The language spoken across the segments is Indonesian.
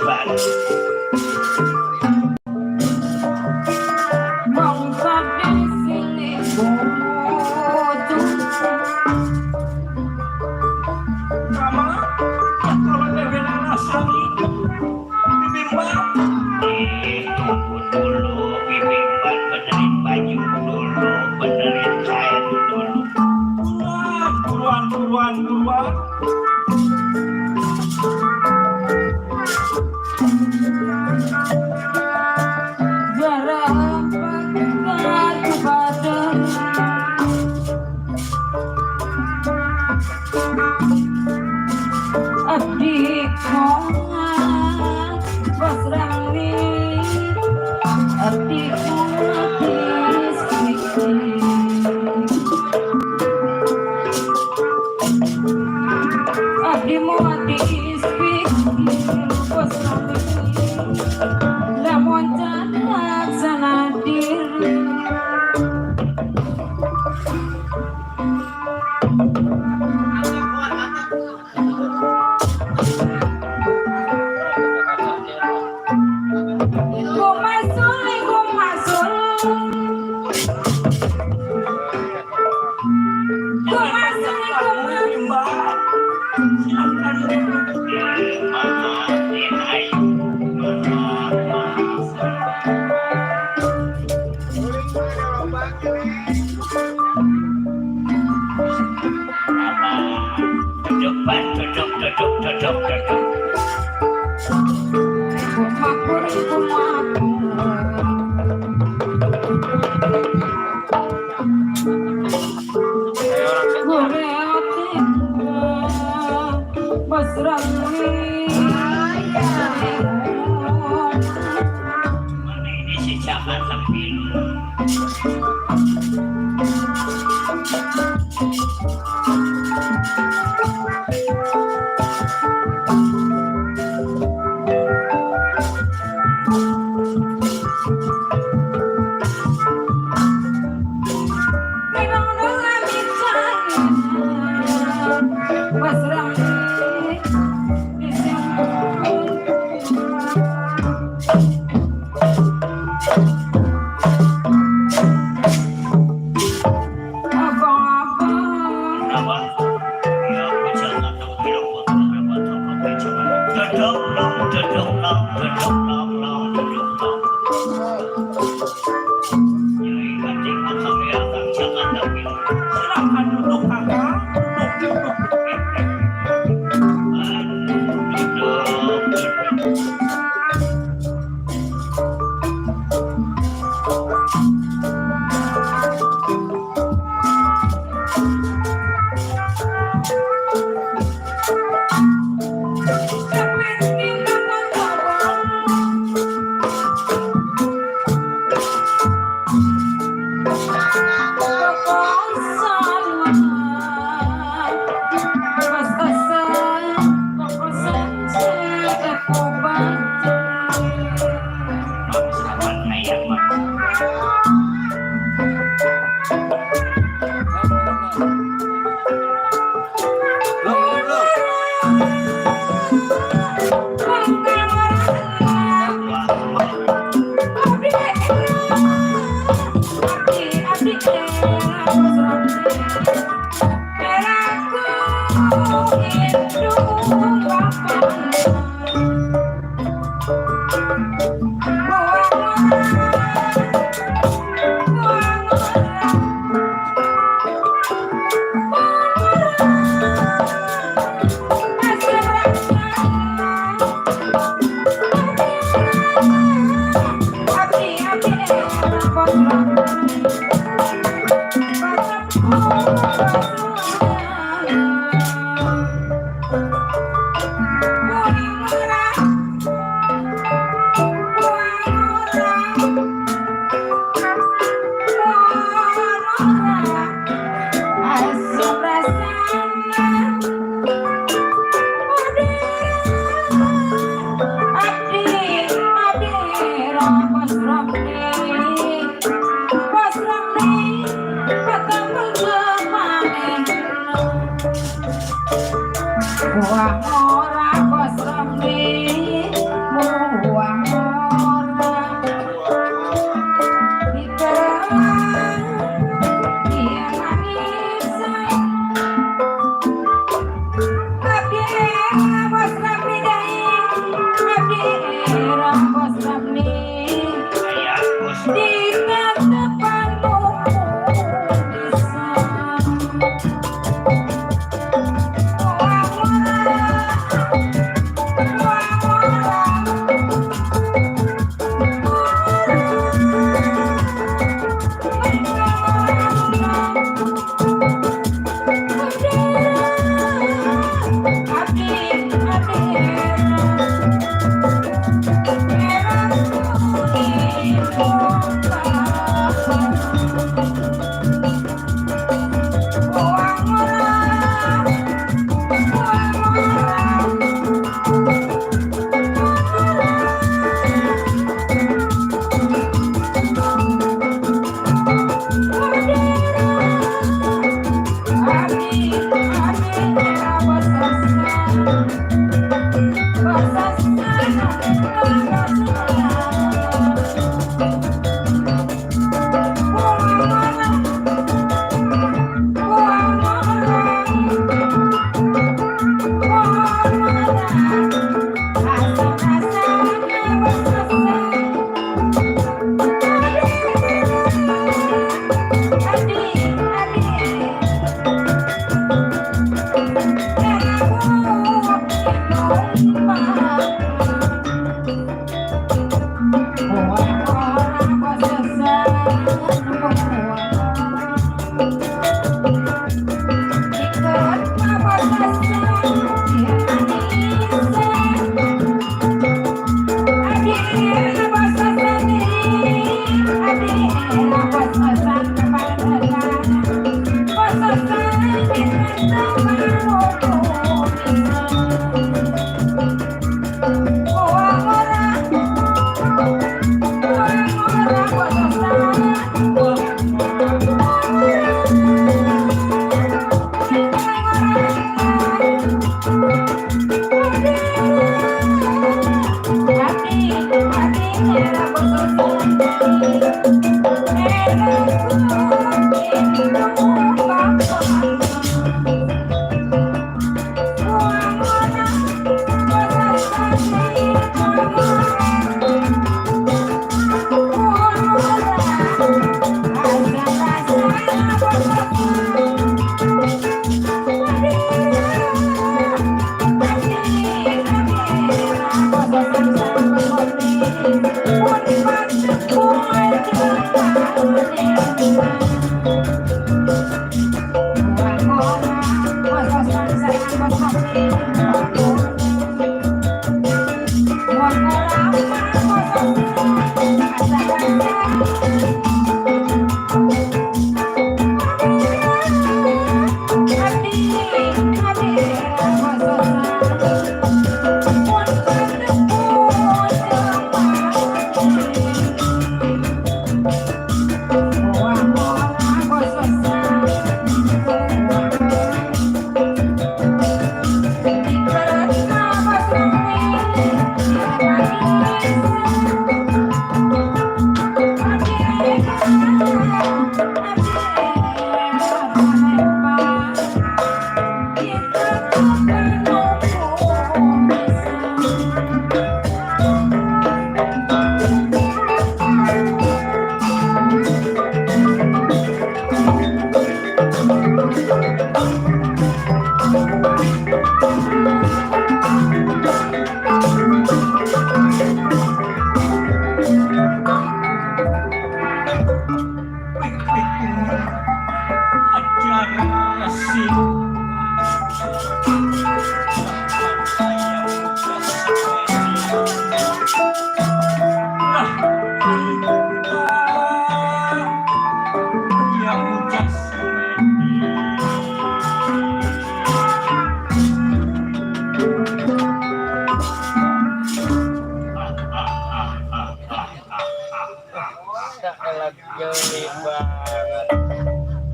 Bye.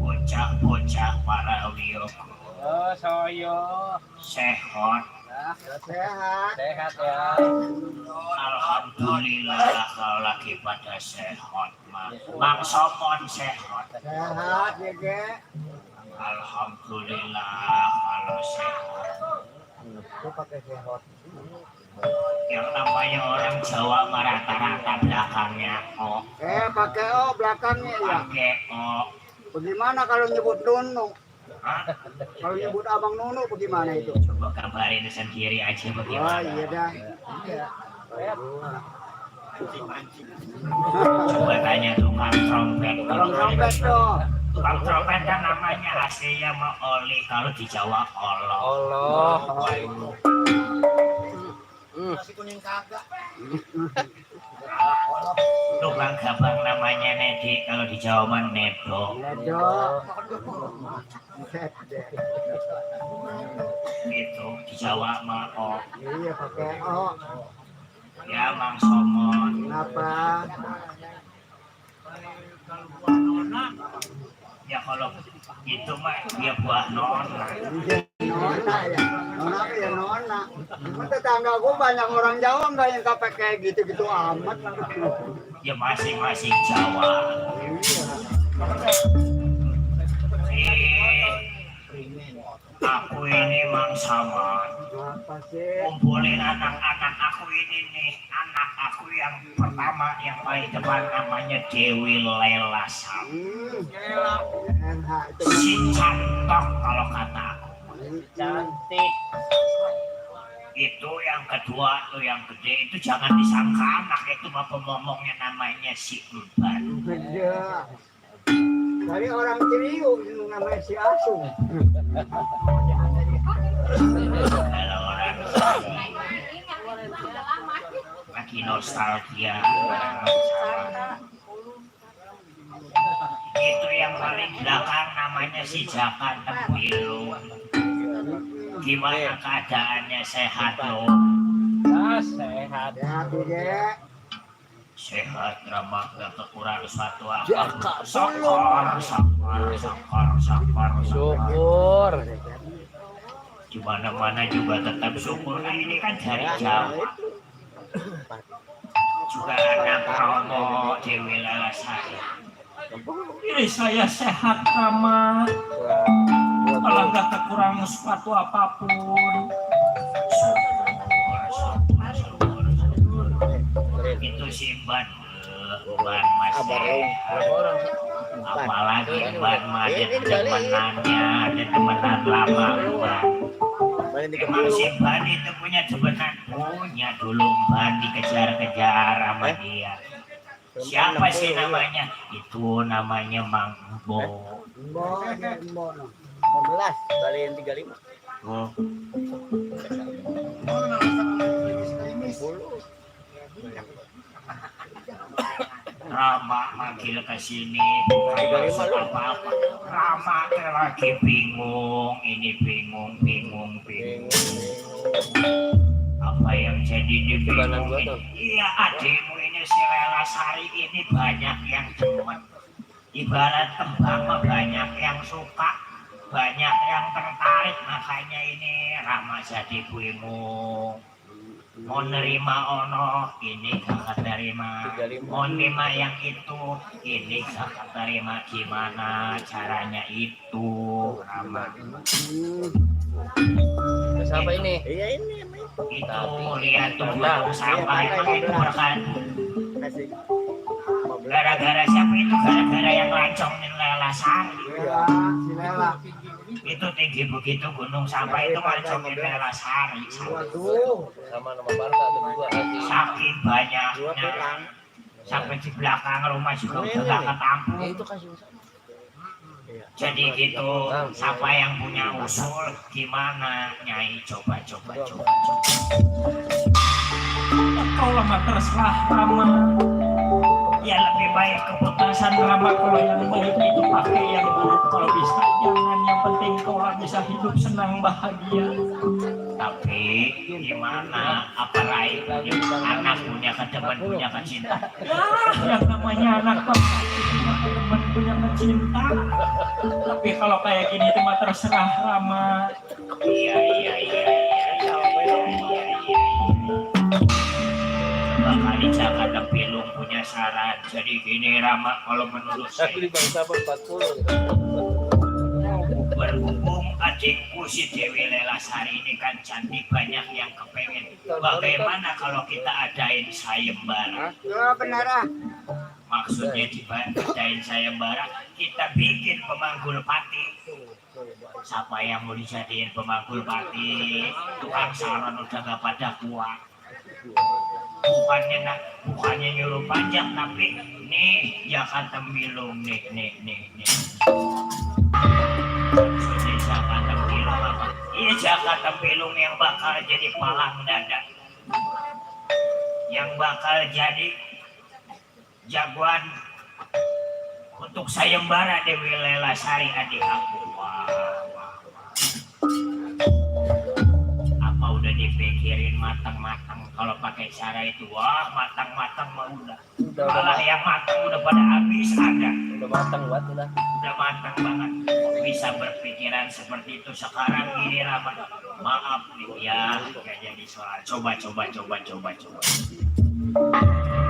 Bocah-bocah para wiyoku. Oh, soyo. Sehat. Sehat ya. Alhamdulillah kalau lagi pada sehat, Mang Somon sehat. Sehat ya, Ge. Alhamdulillah kalau sehat. Itu pakai sehat. Yang namanya orang Jawa mah rata-rata belakangnya O. Pakai O belakangnya ya. Pakai O. Bagaimana kalau nyebut Nunu? Hah? Kalau nyebut Abang Nunu bagaimana itu? Coba kabarin sendiri aja Oh bagaimana. iya dah. Coba tanya tukang trompet. Abang trompet tuh. Tukang trompet kan namanya aslinya mah Oli, kalau di Jawa Olo. Allah. Nasi kuning kagak. Tukang gabang namanya Nedi, kalau di Jawa mah Nedo. Nedo. Gitu, di Jawa mah O. Iya pakai O. Ya Mang Somon. Kenapa? Ya kalau itu mah dia buah nona. Nona ya. Nona ya nona. Tetangga gua banyak orang Jawa nggak yang pakai gitu-gitu amat. Ya masing-masing Jawa. Aku ini Mang Somon. Apa sih? Kumpulin anak-anak aku ini nih, anak aku yang pertama yang paling depan namanya Dewi Lela Sam. Si cantok kalau kata aku. Cantik. Itu yang kedua tuh yang gede itu jangan disangka anak, itu mah pemomongnya namanya si Urban. Gede. Dari orang Ciriu itu namanya si Asung. Kalau orang lagi nostalgia. Itu yang paling belakang namanya si Jakan Tembilu. Gimana keadaannya, sehat lo? Ah, sehat. Sehat ya. Sehat, ramah, gak kekurangan suatu apa. Syukur. Syukur. Di mana-mana juga tetap syukur. Ini kan dari jauh. Juga anak Romo Dewi Lela saya. Ini saya sehat, ramah. Kalau nggak kekurangan suatu apapun. Syukur. Itu si Ban Mas. Apalagi Ban ada temenannya, ada temenan lama. Emang si Ban itu punya temenan punya dulu umpan dikejar-kejar sama dia. Siapa sih namanya? Itu namanya Mang Bo. Embo. 15 kali yang 35. Oh, Rama manggil ke sini bukan maksud apa-apa. Rama teh lagi bingung, ini bingung. Apa yang jadi dibingungin? Iya, adikmu ini si Lela Sari ini banyak yang demen. Ibarat kembang mah banyak yang suka, banyak yang tertarik, makanya ini Rama jadi bingung. Mau nerima ono, ini gak terima. Mau nerima yang itu, ini gak terima. Gimana caranya itu, Rama? Siapa ini? Iya ini emang itu. Itu lihat tuh buang sampah emang itu kan. Kasih. Gara-gara siapa itu? Gara-gara yang lancongin Lela Sari. Si Lela. Itu tinggi begitu gunung sampah itu lancongin Lela Sari. Waduh. Sama nama Barca ada 2. Saking banyaknya. Sampai di belakang rumah juga udah gak ketampung. Itu kasih Jadi gitu, siapa yang punya usul gimana? Nyai coba. Kalau mah terserah Rama. Ya lebih baik keputusan Rama kalau yang baik itu pakai yang buruk kalau bisa. Jangan yang penting kalau bisa hidup senang bahagia. Tapi gimana? Apa Rai punya anak, punya kedemen, punya kecinta? Yang namanya anak punya kedemen, punya kecinta. Tapi kalau kayak gini itu mah terserah Rama. Iya. Bakal Jakarta Pilung punya saran. Jadi gini Rama, kalau menurut saya di bangsa 40. berhubung adikku si Dewi Lela Sari ini kan cantik, banyak yang kepengen. Bagaimana kalau kita adain sayembara? Ya benar ah. Maksudnya diadain sayembara, kita bikin pemanggul pati. Siapa yang mau dijadiin pemanggul pati? Tukang salon udah gak pada kuat. Bukannya nyuruh pajak, tapi nih Jakarta Milung nih. Maksudnya Jakarta Milung apa? Iya, Jakarta Milung yang bakal jadi palang dada, yang bakal jadi jagoan untuk sayembara Dewi Lela Sari adik aku. Wah. Apa udah dipikirin matang-matang kalau pakai cara itu? Wah, matang-matang mah udah. Malah yang matang udah pada habis ada. Udah matang buat udah. Udah matang banget. Bisa berpikiran seperti itu sekarang gini Rama. Maaf nih ya, gak jadi soal. Coba.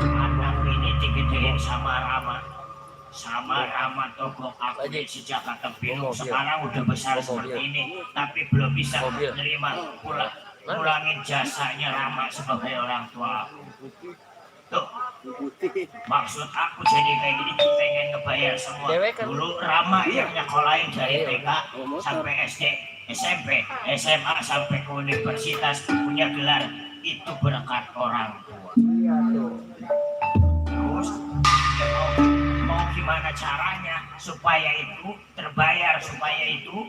Anak ini digedein sama Rama toko aku si Jakarta Pilung sekarang udah besar seperti ini, tapi belum bisa menerima pulangin jasanya Rama sebagai orang tua aku. Tuh, maksud aku jadi kayak gini pengen ngebayar semua. Dulu Rama yang nyekolahin dari TK sampai SD, SMP, SMA sampai ke universitas punya gelar, itu berkat orang tua. Iya tuh. Terus mau gimana caranya supaya itu terbayar, supaya itu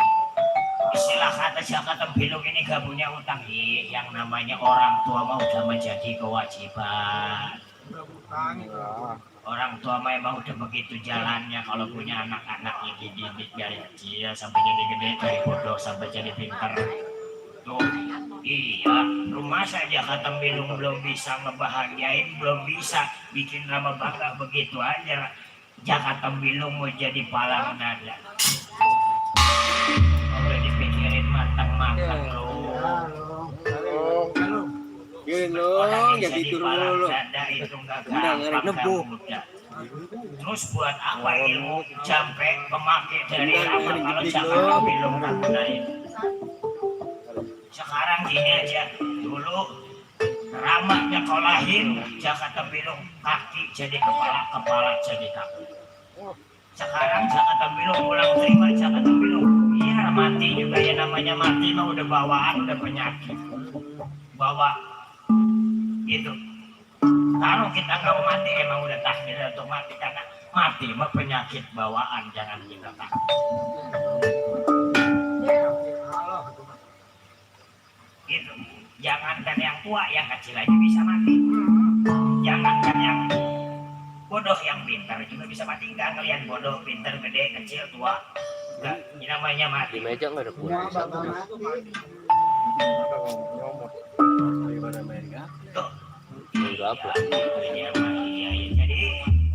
istilah kata Jakarta Pilung ini gak punya utang. Yang namanya orang tua mau udah menjadi kewajiban. Orang tua memang udah begitu jalannya kalau punya anak-anak yang dididik dari kecil sampai jadi gede, dari bodoh sampai jadi pintar. Tuh, iya, rumah saja kata Milung belum bisa ngebahagiain, belum bisa bikin Rama bangga, begitu aja Jakarta Milung mau jadi palang nada. Udah dipikirin matang-matang Gino, jadi turun dulu. Itu nggak gampang, mudah. Terus buat apa ilmu sampai pemakai dari Rama kalau Jakarta Milung nggak gunain? Sekarang gini aja, dulu Rama nyekolahin Jakarta Pilung kaki jadi kepala jadi kaki. Sekarang Jakarta Pilung pulang terima Jakarta Pilung. Iya, mati juga ya, namanya mati mah udah bawaan, udah penyakit. Bawa Gitu. Kalau kita nggak mau mati emang udah takdir untuk mati karena mati mah penyakit bawaan jangan kita takut. Gitu. Jangankan yang tua, yang kecil aja bisa mati. Jangankan yang bodoh, yang pintar juga bisa mati. Nggak ngeliat bodoh, pintar, gede, kecil, tua. Nggak, ini namanya mati. Di meja nggak ada Semua pulsa. bakal mati. Tuh. Enggak apa. Iya. Jadi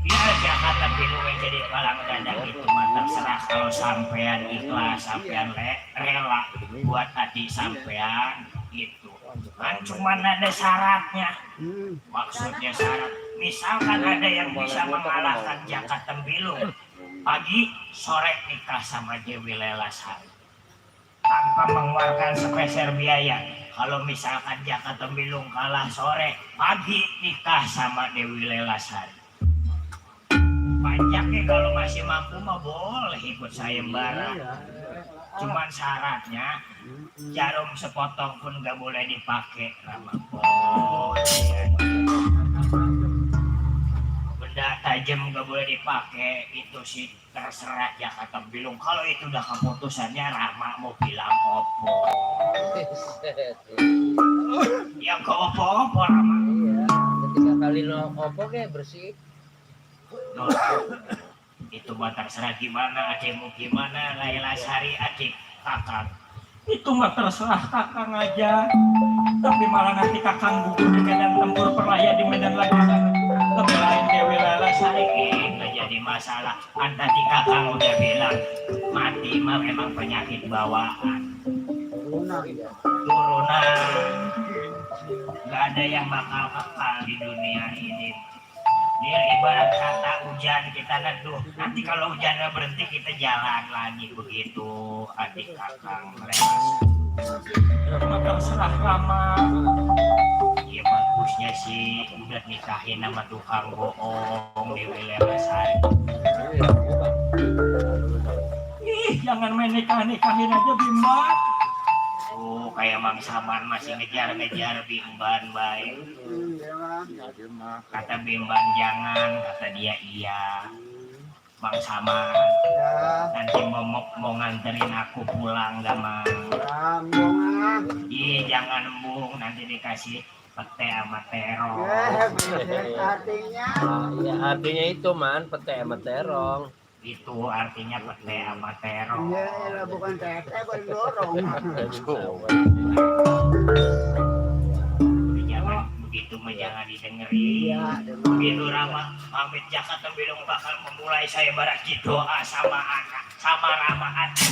biar Jakarta Pilu jadi palang ganda itu mah terserah kalau sampean ikhlas, sampean rela buat adik sampean itu. Kan cuman ada syaratnya. Maksudnya syarat. Misalkan ada yang bisa mengalahkan Jaka Tembilung, pagi sore nikah sama Dewi Lelasari tanpa mengeluarkan sepeser biaya. Kalau misalkan Jaka Tembilung kalah sore, pagi nikah sama Dewi Lelasari. Pajaknya kalau masih mampu mah boleh ikut sayembara. Cuman syaratnya jarum sepotong pun gak boleh dipakai, benda tajam gak boleh dipakai, itu sih terserah Jaka Tembilung. Kalau itu udah keputusannya, Rama mau bilang opo yang ke opo Rama. Iya, ketika kali lo opo kayak bersih. Loh, itu mah terserah gimana adikmu, gimana Lelasari adik kakang. Itu mah terserah kakang aja. Tapi malah nanti kakang gugur di medan tempur, perlaya di medan laga. Tapi lain Dewi Lelasari nggak jadi masalah. Tadi kakang udah bilang mati mah memang penyakit bawaan, turunan. Nggak ada yang bakal kekal di dunia ini. Dia ibarat kata hujan, kita neduh. Nanti kalau hujannya berhenti kita jalan lagi begitu. Adik kakang mereka. Maka serah lama. Ya bagusnya sih udah nikahin sama tukang bohong Dewi Lelasari. Ih, jangan main nikahin aja Bimban. Oh, kayak Mang Saman masih ngejar-ngejar Bimban baik. Kata Bimban jangan, kata dia iya. Mang Saman, nanti mau nganterin aku pulang gak Mang? Ih, jangan embung, nanti dikasih pete sama terong. Artinya? Ya artinya itu man, pete sama terong. Itu artinya pete sama terong. Iya, bukan tete, berdorong. Jangan begitu mah jangan didengerin. Begitu Rama pamit Jaka Tembilung bakal memulai sayembara doa sama anak, sama Rama hati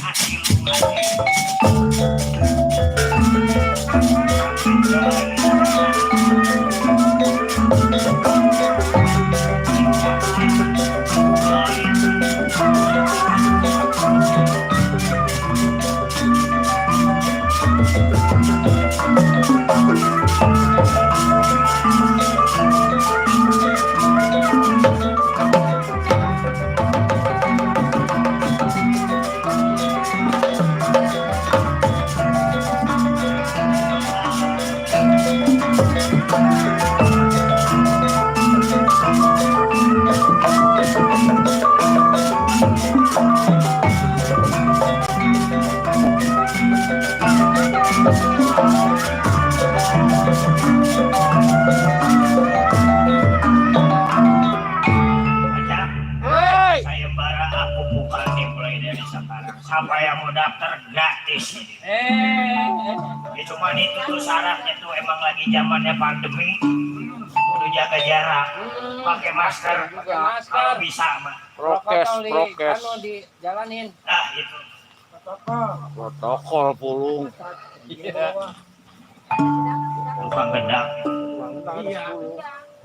sayembara aku buka nih mulai dari sekarang. Siapa yang mau daftar gratis ini. Ya cuma itu tuh syaratnya tuh emang lagi zamannya pandemi. Kudu jaga jarak, pakai masker, kalau bisa mah. Prokes. Anu dijalanin. Nah itu. Protokol pulung. Tukang gedang.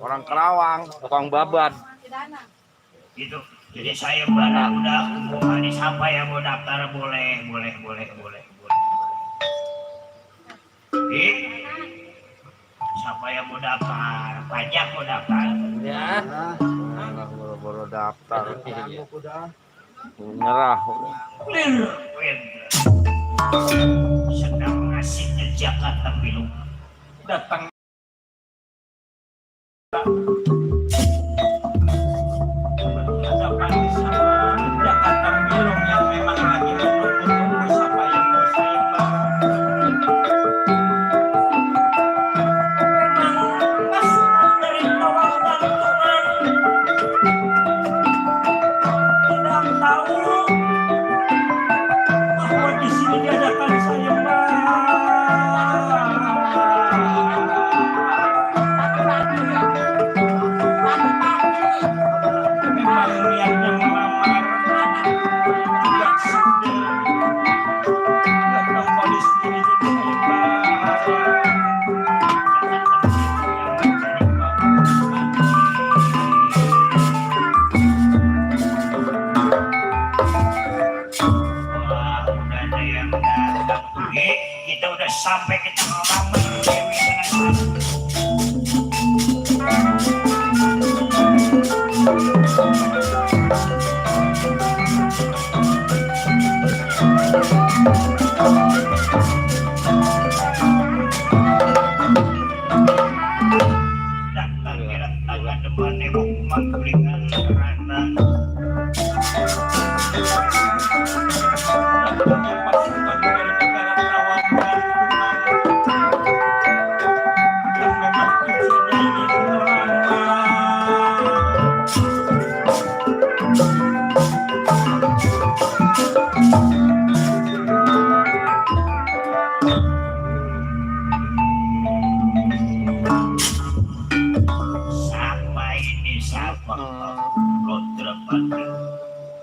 Orang Kerawang, tukang babat. Gitu. Jadi sayembara udah buka nih, siapa yang mau daftar boleh. Siapa yang mau daftar? Pajak mau daftar? Ya. Baru daftar. Nyerah. Sedang ngasih ke Jaka Tembilung. Datang berhadapan sama Jakarta Bilong yang memang lagi menunggu-nunggu siapa yang mau sayembara. Memang pas dari bawah bantuan tidak tahu bahwa di sini diadakan sayembara. Memang niatnya melamar juga sudah datang polis ini jadi wah, udah ada yang datang. Kita udah sampai, kita melamar Dewi dengan datang kirat tangan depan ibu makulingan kerana datangnya pasukan dari negara Tawang yang memang tujuannya ingin melamar. Siapa ini siapa? Lotre Batu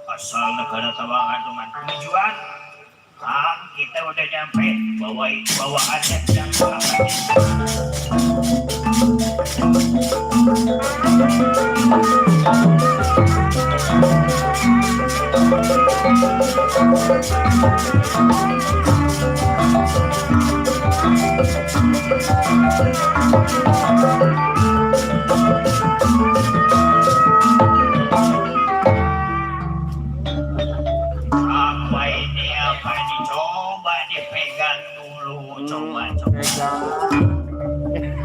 asal negara Tawangan dengan tujuan kita udah nyampe bawa adat yang apa ini coba dipegang dulu, coba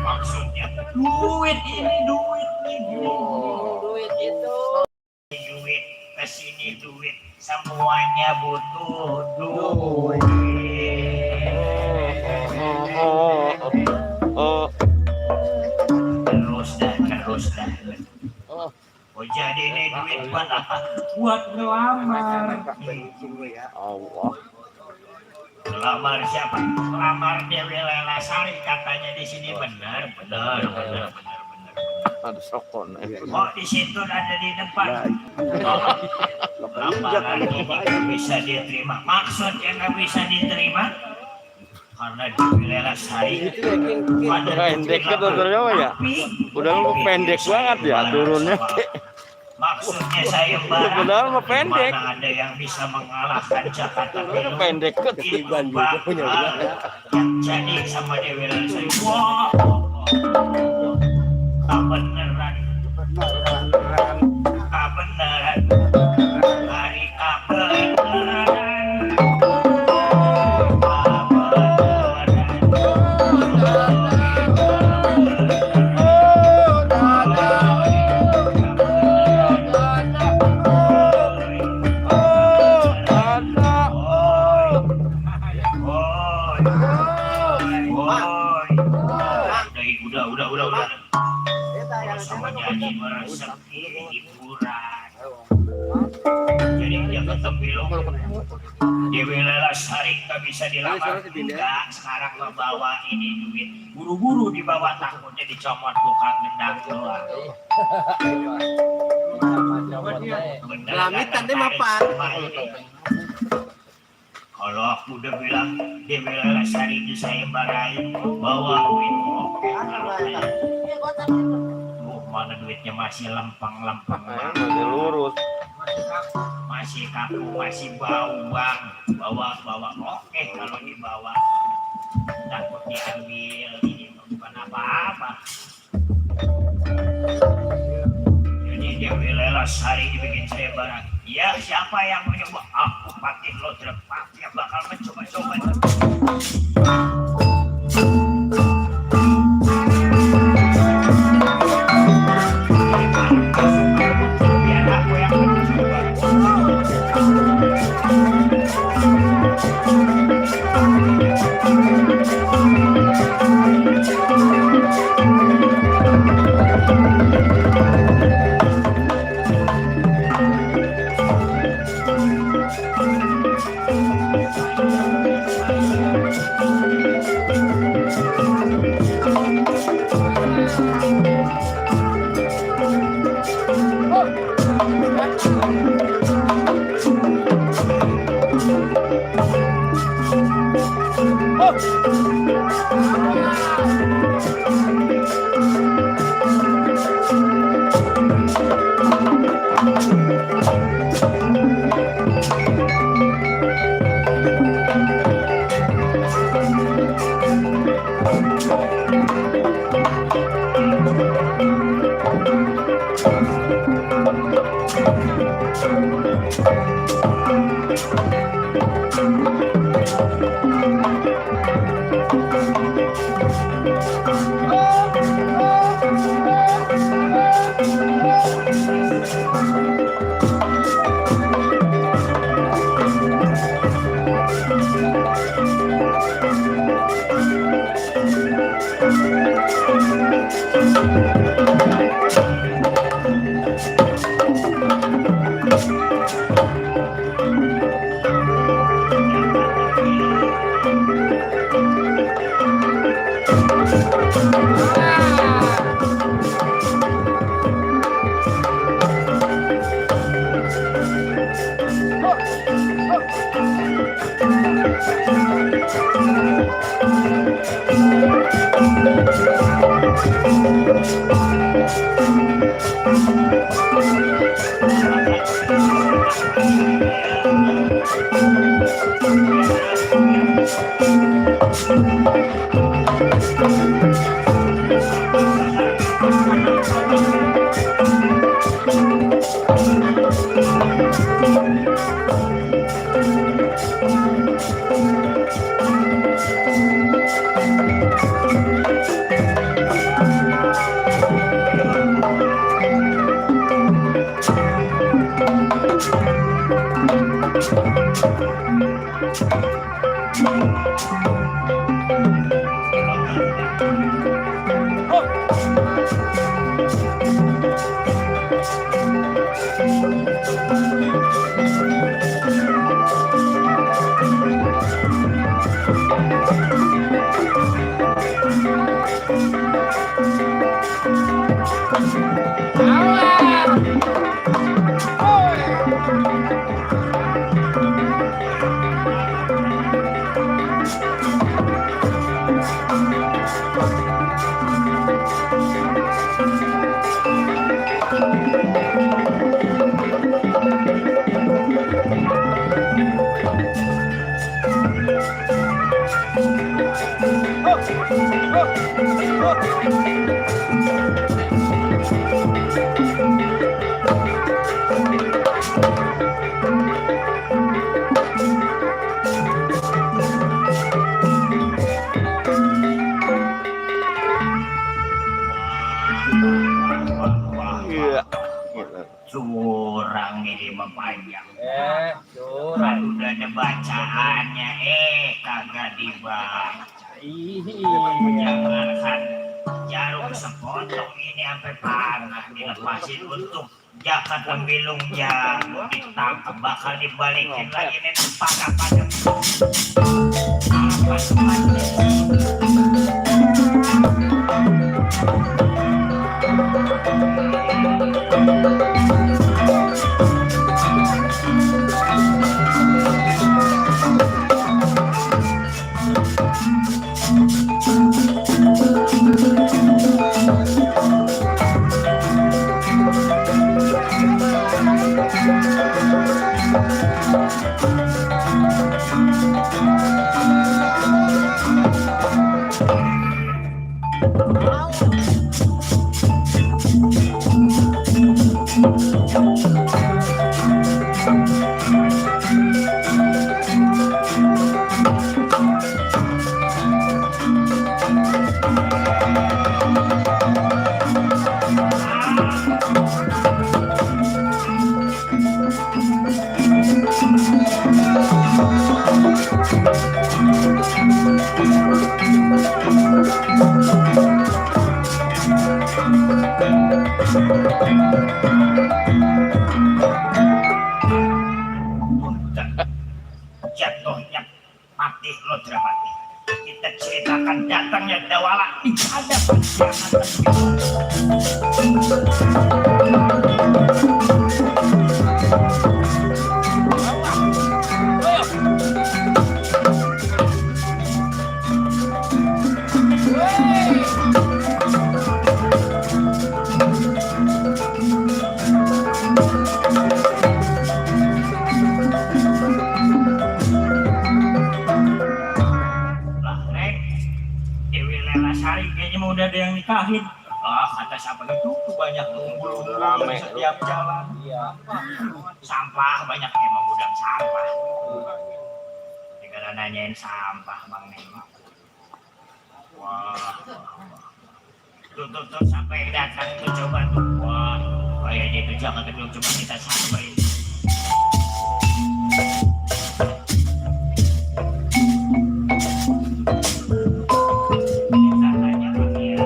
maksudnya duit kesini duit semuanya butuh duit. Terus dah. Oh jadi ini duit buat apa? Buat ngelamar. Allah. Ngelamar siapa? Ngelamar Dewi Lelasari katanya di sini benar. Ada sokon. Oh di situ ada di depan. Lamaran ini nggak bisa diterima. Maksudnya nggak bisa diterima karena Dewi Lelasari Pendek ke turunnya ya? Udah lu pendek banget ya turunnya. Maksudnya sayembara. Benar mah pendek. Mana ada yang bisa mengalahkan Jakarta Bilong. Pendek ke Itu Pak jadi sama Dewi Lelasari. Wah, beneran. Hari kebenaran. Udah. Sama nyanyi meresepi hiburan. Jadi dia tetap bilang Dewi Lelasari nggak bisa dilamar. Enggak, sekarang membawa ini duit. Buru-buru dibawa takutnya dicomot tukang gendang doang. Lamit tadi mapan. Kalau aku udah bilang Dewi Lelasari itu saya barain bawa duit. Mana duitnya masih lempeng-lempeng, Masih lurus. masih kaku, masih bawang, bawa. Oke kalau dibawa takut diambil, ini bukan apa-apa. Jadi Dewi Lelasari dibikin saya barang. Ya siapa yang mau nyoba? Aku pakai lotre pasti yang bakal mencoba-coba. Iya. Curang ini memanjang. Curang. Udah ada bacaannya, kagak dibaca. Jangankan jarum sepotong ini sampai panah dilepasin untuk jakat tembilung jamu ditangkap bakal dibalikin lagi nih pakai pada apa jatuhnya mati lo Drapati. Kita ceritakan datangnya Dawala ada Dewi Lelasari kayaknya mau udah ada yang nikahin. Kata siapa itu banyak tumpul Rame. setiap jalan. Iya. Sampah banyak emang gudang sampah. Negara nanyain sampah Bang Neng. Wah. Tuh sampai datang tuh coba tuh. Wah, kayaknya itu jangan belum coba kita sampai. Kita tanya Bang ya.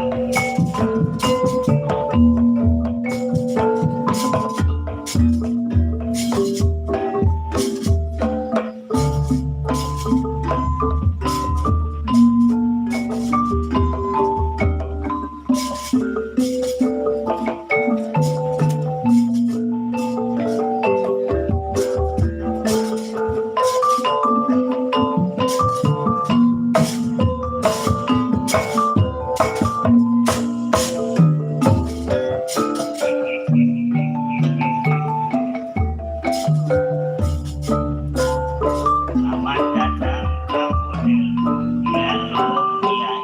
Selamat datang ke Hotel Dialog Kiai.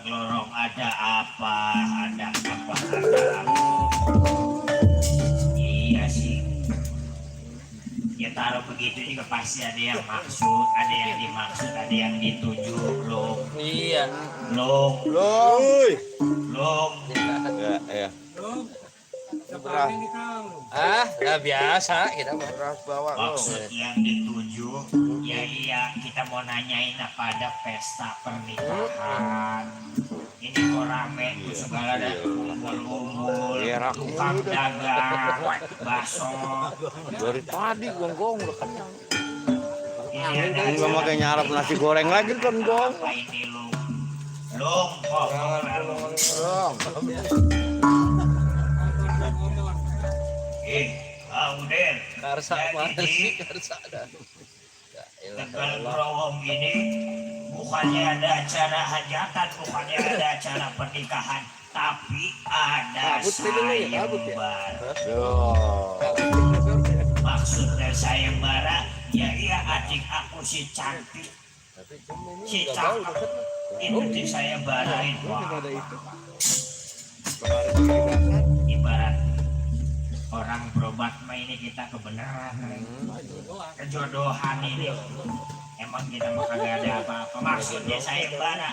lorong ada apa, ada apa. Iya sih. Ya taruh begitu juga pasti ada yang maksud, ada yang dimaksud, ada yang dituju. Long, Iya. long, Woi. long. Ya. Nggak biasa kita mah. Beras bawa Maksud yang dituju, ya iya kita mau nanyain apa ada pesta pernikahan. Ini kok rame tuh segala ada kumpul-kumpul, Iya, tukang dagang, bakso. Dari tadi gonggong udah kenyang. Ini ada Enggak pakai nyarap nasi goreng lagi kan gong. apa ini lu? Long, kok udah. Karsa mana sih karsa ada. Tegal Growong ini bukannya ada acara hajatan, bukannya ada acara pernikahan, tapi ada sayembara. Maksud dari sayembara, ya iya adik aku si cantik, si cakep, itu di sayembarain. Ibarat orang berobat mah ini kita kebenaran, kejodohan ini. Emang kita mau kagak ada apa-apa. Maksudnya sayembara.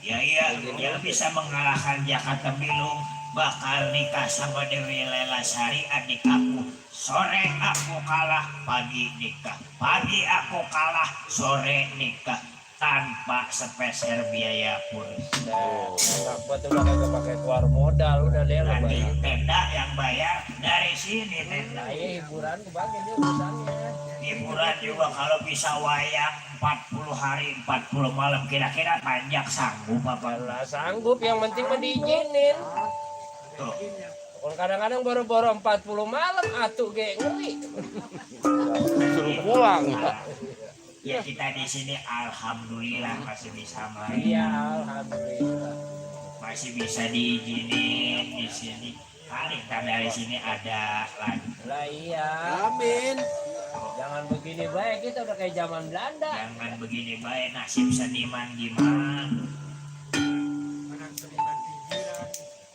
Ya iya, yang bisa mengalahkan Jakarta Bilung bakal nikah sama Dewi Lelasari adik aku. Sore aku kalah, pagi nikah. Pagi aku kalah, sore nikah. Tanpa sepeser biaya pun. Buat udah kagak pakai keluar modal, udah deh lah Nanti bayar. tenda yang bayar dari sini tenda. Nah, hiburan kebagian dia urusannya. Hiburan juga kalau bisa wayang 40 hari 40 malam kira-kira panjang sanggup apa? Lah sanggup, yang penting mah diizinin. Tuh. Kalau kadang-kadang baru-baru 40 malam atuh ge ngeri. Suruh pulang. Ya kita di sini alhamdulillah masih bisa main, Iya, alhamdulillah. masih bisa diizinin di sini. Kali kita dari sini ada lagi. Lah iya. Amin. Jangan begini baik, kita udah kayak zaman Belanda. Jangan begini baik, nasib seniman gimana?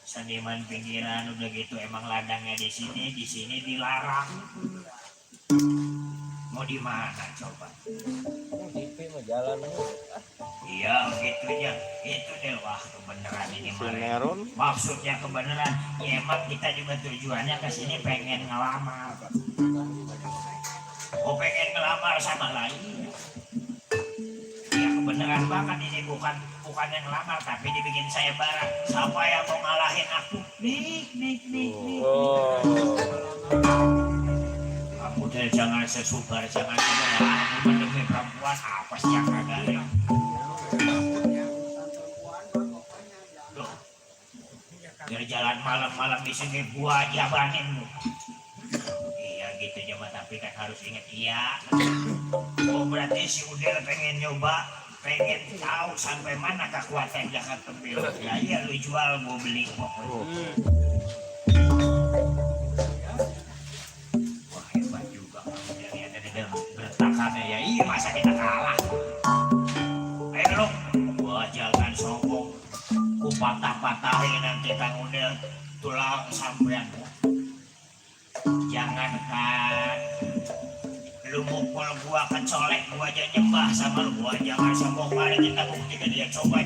Seniman pinggiran udah gitu emang ladangnya di sini dilarang. Mau di mana coba? TV mah jalan mulu. Iya gitunya, itu deh wah kebenaran ini mah. Sineron. Maksudnya kebenaran, ya emang kita juga tujuannya ke sini pengen ngelamar. Oh pengen ngelamar sama lain. Ya kebenaran banget ini bukan yang ngelamar tapi dibikin sayembara. Siapa yang mau ngalahin aku? Nik. Oh. Kamu deh jangan sesubar, jangan aku demi perempuan apa sih yang kagak ada? Loh, dari jalan malam-malam di sini gua jabaninmu. Iya gitu coba tapi kan harus ingat iya. Oh berarti si Udel pengen nyoba, pengen tahu sampai mana kekuatan Jakarta Bilung. Ya iya lu jual gua beli pokoknya. Wah hebat juga kamu dari ada bertahannya ya. Iya masa kita kalah. Ayo lu, gua jangan sombong. Ku patah-patahin nanti Kang Udel tulang sampean. Jangankan lu mukul gua kecolek, gua aja nyembah sama lu. Gua jangan sombong, mari kita buktikan dia. Coba.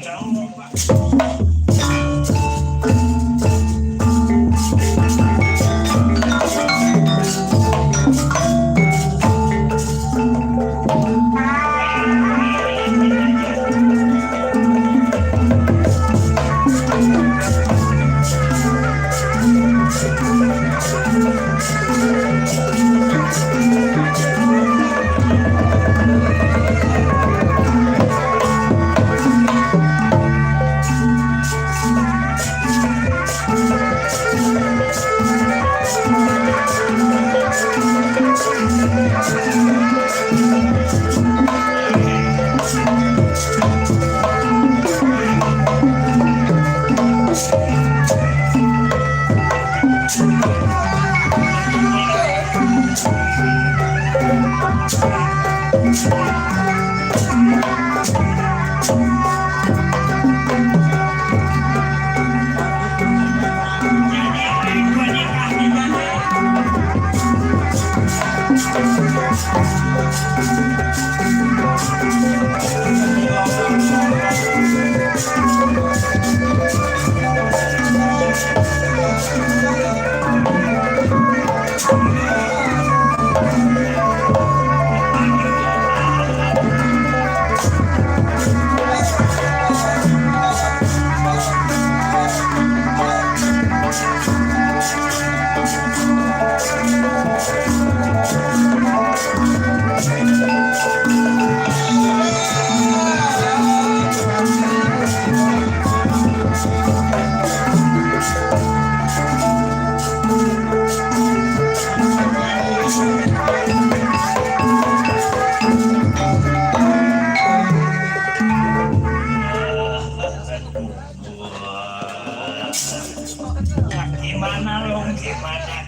Gimana long, gimana.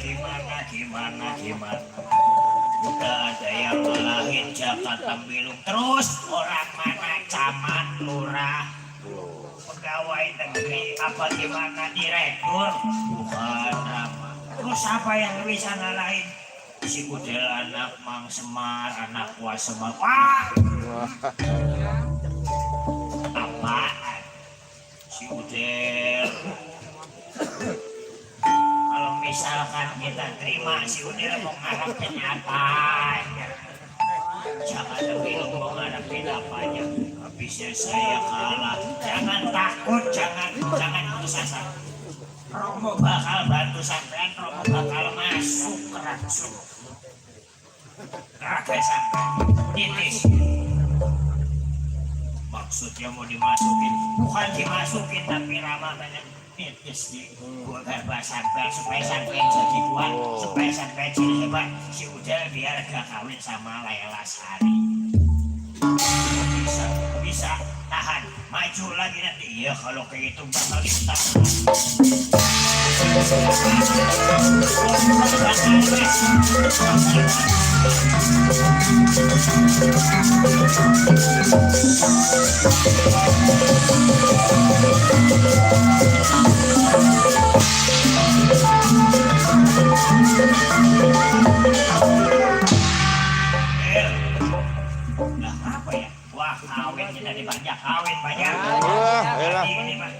Udah ada yang ngalahin Jakarta Bilung. Terus orang mana camat, lurah, pegawai negeri, apa gimana direktur? Bukan nama. Terus apa yang bisa ngalahin? Si Kudel anak Mang Semar, anak Wah Semar. Wah! Apaan? Si Kudel. Kalau misalkan kita terima si Udel mau ngarepin apa aja. Jangan bilang mau ngarepin apa aja. Habisnya saya kalah. Jangan takut, jangan putus asa. Romo bakal bantu sampean, Romo bakal masuk ke rangsung. Kakek sampean, titis. Maksudnya mau dimasukin, bukan dimasukin tapi Rama banyak titis di gua garba sampean supaya sampean jadi kuat, supaya sampean jadi hebat. Si Udel biar gak kawin sama Layla Sari. Bisa tahan, maju lagi nanti. Iya kalau kayak gitu bakal ditahan. Nah apa ya? Wah kawin kita dibanyak, kawin banyak. Ini mah.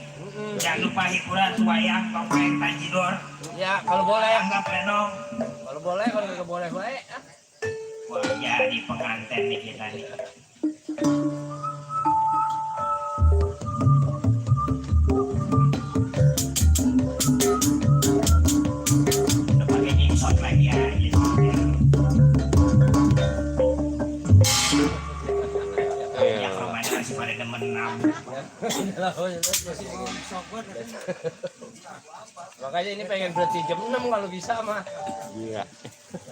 Jangan lupa hiburan wayang, topeng, tanjidor. Ya, kalau boleh. Anggap lenong. Kalau boleh, kalau nggak boleh, boleh. Wah, jadi pengantin nih kita nih. Udah pakai jingsot lagi ya. Ya, kalau mana masih pada demen nabung. Makanya ini pengen berhenti jam 6 kalau bisa mah. Iya.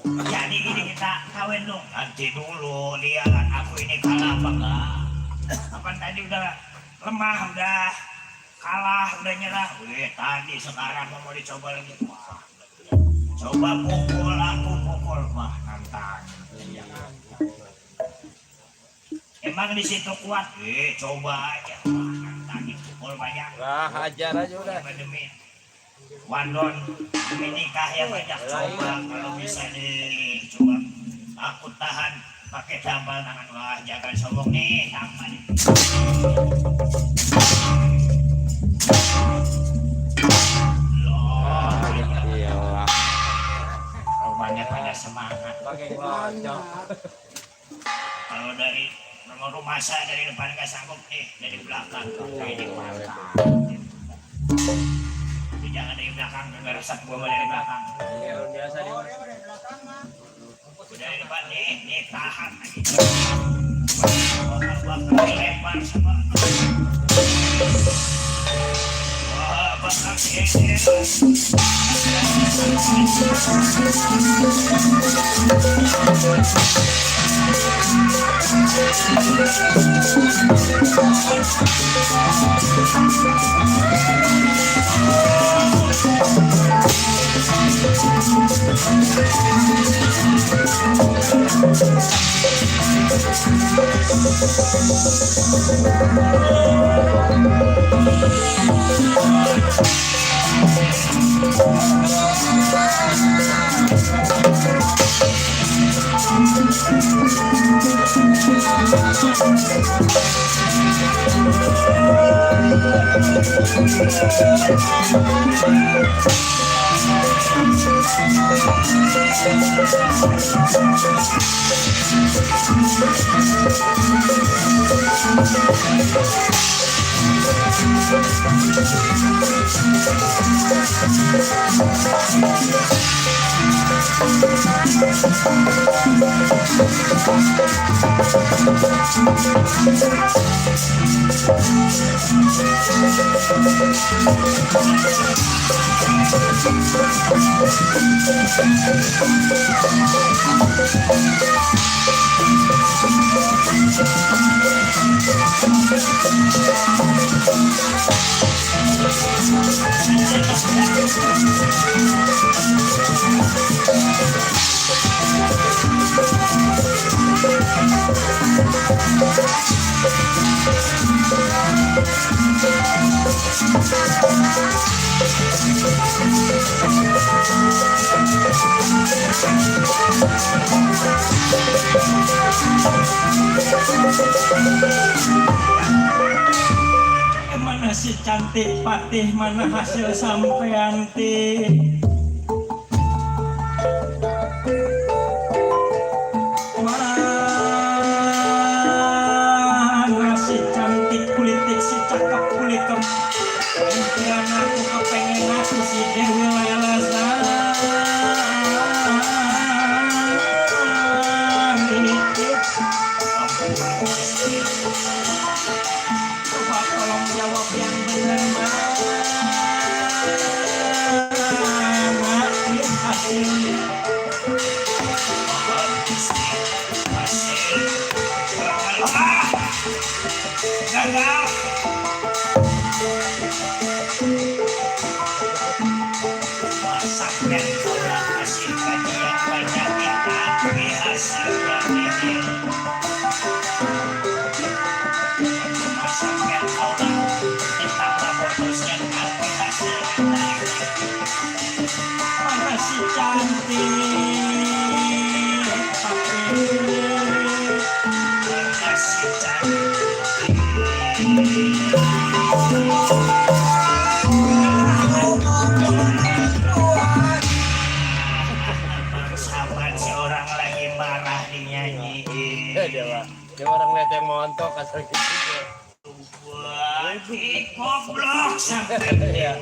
Jadi ini kita kawin dong. Nanti dulu lihat aku ini kalah apa enggak. Apa tadi udah lemah, udah kalah, udah nyerah. Wih tadi sekarang mau dicoba lagi. Wah. Coba pukul aku pukul. Wah nantang. Emang di situ kuat? Coba aja. Wah nantang pukul banyak. Wah hajar aja udah. Demi Wandon demi nikah yang banyak. Coba kalau bisa coba aku tahan pakai jambal tangan. Wah jangan sombong nih tangan. Loh Iyalah. rumahnya pada semangat. Pakai gocok. Kalau dari nomor rumah saya dari depan nggak sanggup nih, dari belakang ini mantap. Jangan dari belakang, nggak rusak gua dari belakang. Ya biasa di Udah dari depan nih tahan lagi. Bakal lebar sama. Wah, bakal geser. cantik patih mana hasil sampean ti mana si cantik kulitik si cakep kulikem impian aku kepengen aku si Dewi Lelasa coba tolong jawab yang benar mana hasilnya gagal masak dan kurang hasil kajian banyak yang tapi hasilnya nihil masak dan kurang ditambah bonusnya tapi hasilnya nihil mana si cantik mana si cantik sahabat si orang lagi marah dinyanyiin Dia orang lihat yang montok asal gitu. buat goblok sampai Iya.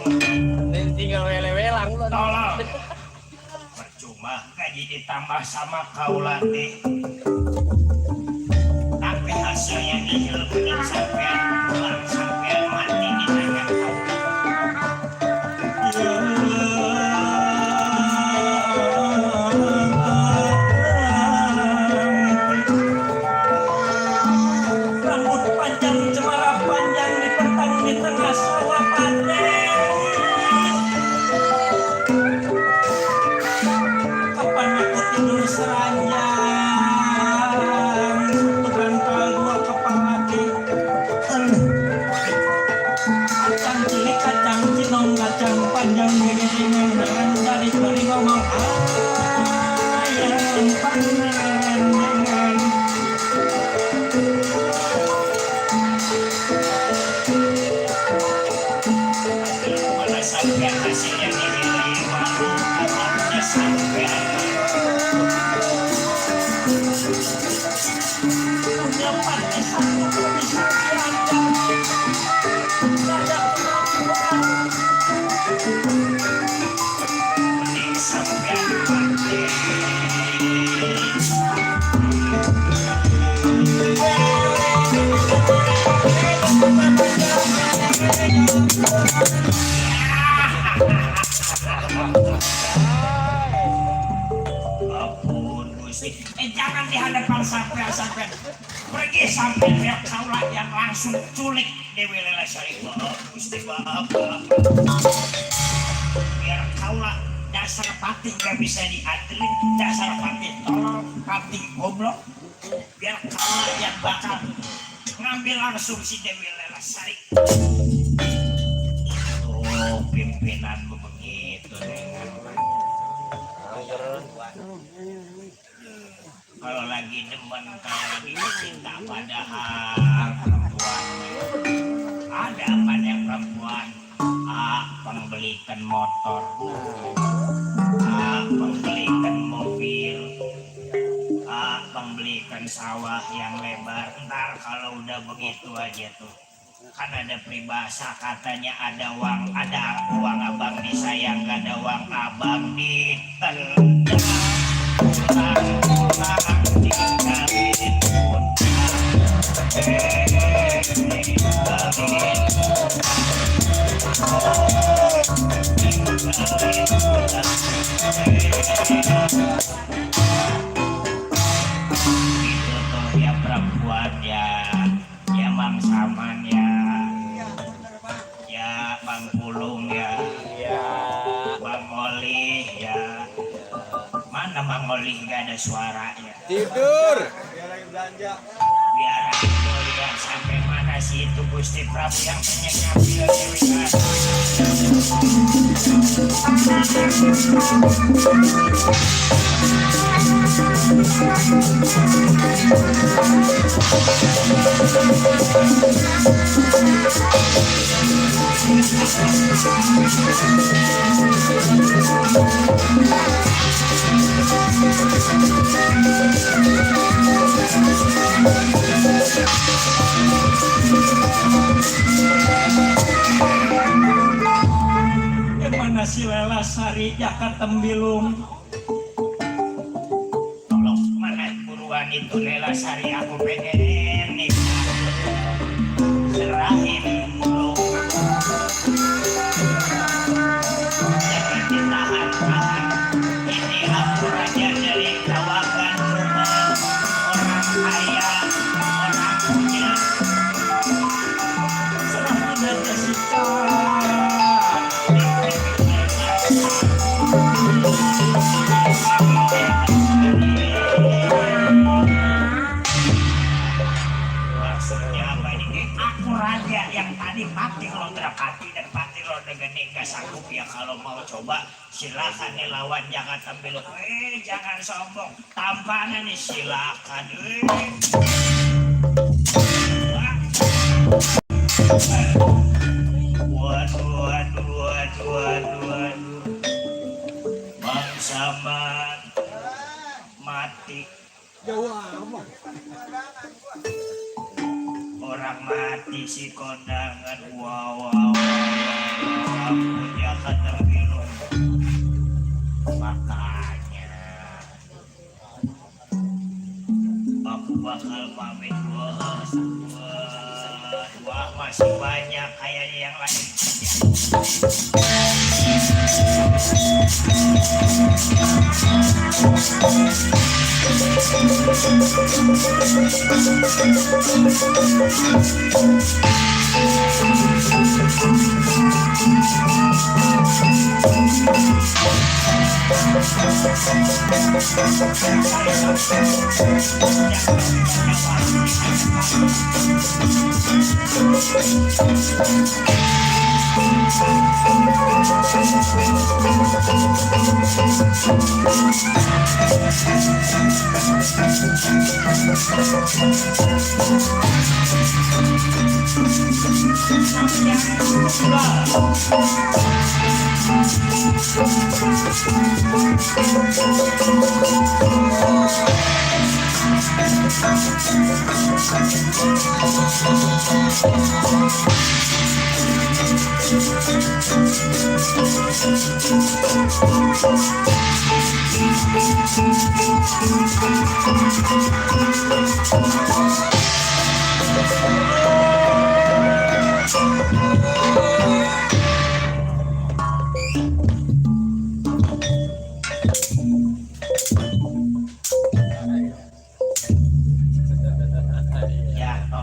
Dan tinggal wele-welang lu. tolong percuma gaji ditambah sama kaulah deh tapi hasilnya nihil bener sampean pulang sampean mati di tangan kau rambut panjang cemara panjang dipentang di tengah sawah panen kapan aku tidur seranjang Tuhan dua kepala di kacang cilik kacang cinong kacang panjang dengan dari beri ngomong ayam panengan dengan mana sampai hasilnya nihil malu amatnya sampai punya partai satu bisa diajak saya kemampuan mending sampai mati ampun Gusti jangan di hadapan sampean pergi sampai biar kaulah yang langsung culik Dewi Lelasari Gusti Bapak biar kaulah dasar patih gak bisa diandelin dasar patih tolong patih goblok biar kaulah yang bakal ngambil langsung si Dewi Lelasari tuh pimpinanmu begitu dengan kalau lagi demen kayak lagi cinta padahal perempuan ada apa yang perempuan pengbelikan motor pengbelikan mobil pengbelikan sawah yang lebar ntar kalau udah begitu aja tuh kan ada peribahasa katanya ada uang abang disayang gak ada uang abang ditendang pulang tinggalin itu tuh ya perempuan ya Mang Saman ya Bang Pulung ya Bang Oli ya mana Bang Oli gak ada suaranya Tidur. biar aku lihat sampai mana sih itu Gusti Prabu yang pengen ngambil Dewi Lestari. Kemana si Lela Sari Jaka Tembilung? Tolong mana buruan itu Lela Sari, aku pengen nikah. Serahin dulu. Jangan ditahan-tahan. Ini aku raja dari kawakan rumah. Orang kaya, orang punya. Serahkan aja Sita. Maksudnya apa ini? Aku raja yang tadi Pati Londrapati dan Pati Londegeni gak sanggup ya. Kalau mau coba silakan nih lawan Jakarta Belok. Jangan sombong, tampanan nih silakan. Waduh. Bang Samad mati. Orang mati si kondangan. Wow. Punya kata minum. Makanya aku bakal pamit. Wah, masih banyak kayaknya yang lain.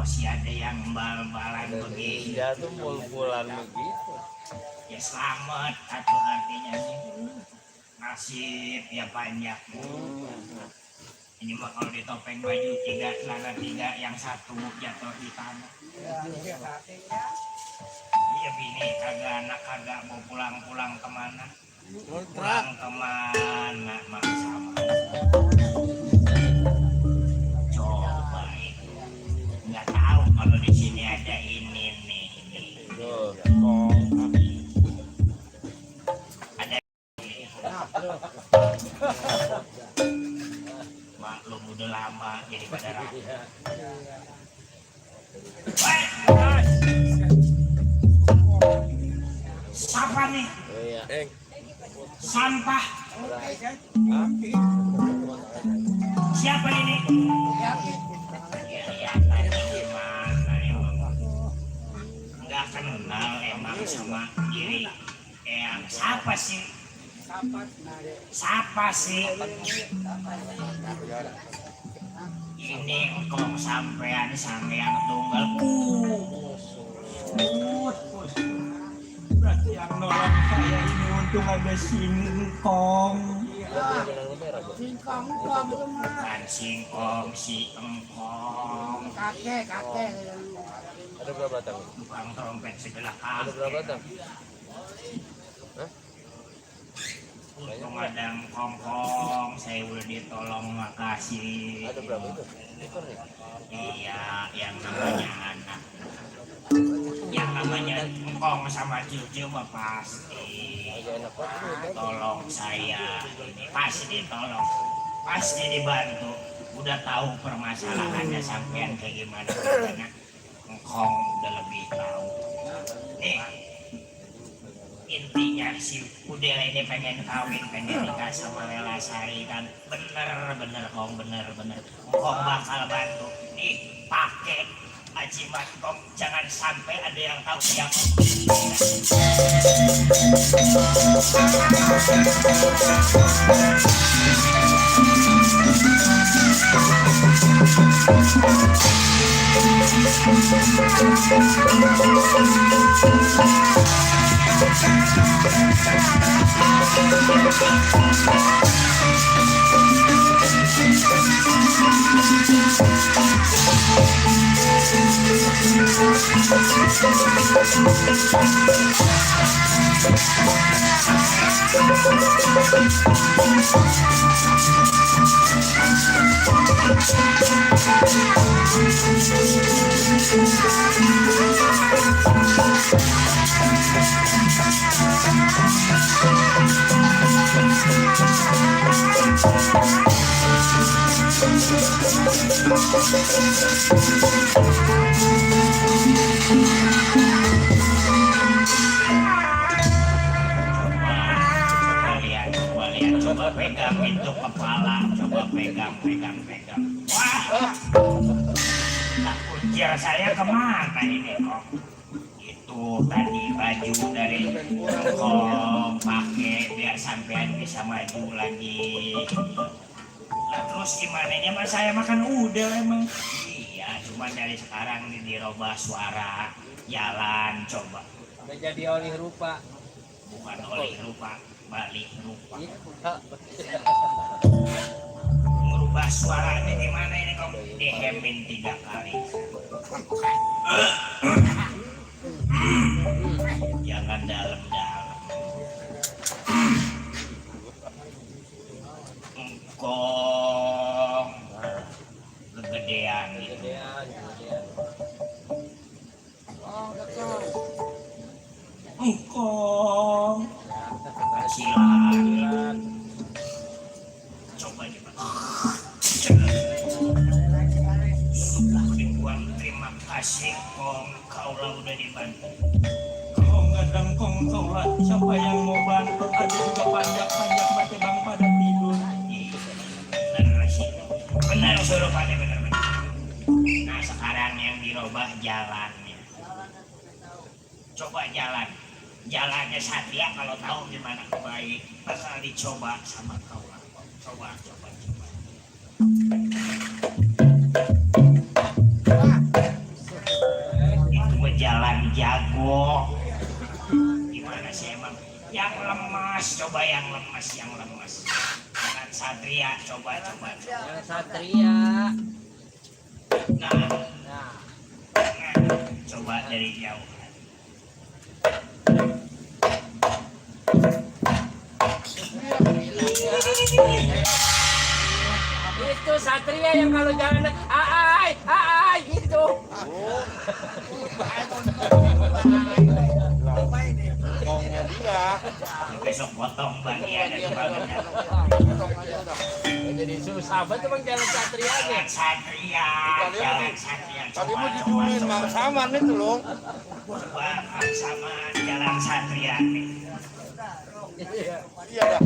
Si ada yang bal-balan begitu. Ya tuh pul-pulan begitu. Ya selamat atau artinya sih nasib ya banyak. Ini mah kalau di topeng baju 3, celana 3, yang 1 jatuh di tanah. Iya bini kagak, anak kagak mau pulang kemana? Pulang kemana mak sama? Coba itu. Nggak tahu kalau di sini ada ini nih. Ada ini. Maklum udah lama jadi pada rapi. Siapa nih? Sampah. Siapa ini? Nggak kenal emang sama diri. Siapa sih? Ini kok sampean sampean tunggal. Berarti yang nolong saya ini untung ada singkong. Bukan singkong, si engkong. Kakek. Ada berapa tang? Tukang trompet sebelah Ada berapa kakek. tang? Hah? Untung ada engkong, saya udah ditolong, makasih. Ada berapa itu? Ekor nih? Iya, yang namanya anak. Yang namanya engkong sama cucu mah pasti. Tolong saya, ini pasti ditolong, pasti dibantu. Udah tahu permasalahannya sampean kayak gimana, karena engkong udah lebih tahu. Nih, intinya si Udel ini pengen kawin, pengen nikah sama Lela Sari kan. Bener Kong, bener. Engkong bakal bantu. Nih, pakai ajimat Kong, jangan sampai ada yang tahu siapa. Coba pegang itu kepala, coba pegang. Wah, tak kuncir saya kemana ini kok? Itu tadi baju dari kok pakai biar sampean bisa maju lagi. Lah terus gimana nya mas saya makan udah emang. Iya, cuma dari sekarang nih dirubah suara, jalan coba. Udah jadi oleh rupa. Bukan oleh rupa, balik rupa. Merubah suaranya gimana ini kok? Dihemin 3 kali. Jangan dalam-dalam. Engkong kegedean gitu. Engkong silakan. Coba ribuan terima kasih Kong, kaulah udah dibantu. Kong ngadang Kong kaulah, siapa yang mau bantu? Ada juga panjak mati bang pada tidur. Benar suruh pada benar. Nah sekarang yang dirubah jalannya. Coba jalannya Satria kalau tahu gimana baik bakal dicoba sama kaulah. Coba. Itu berjalan jago. Gimana sih emang? Yang lemas, coba yang lemas. Jangan Satria, coba. Yang Satria. Nah, coba dari jauh. Itu Satria yang kalau jalan ai gitu. Besok potong bagian dari bagian. Jadi susah banget bang jalan Satria aja. Jalan Satria. Tadi mau dijualin Mang Saman itu loh. Coba sama jalan Satria nih. Iya dah.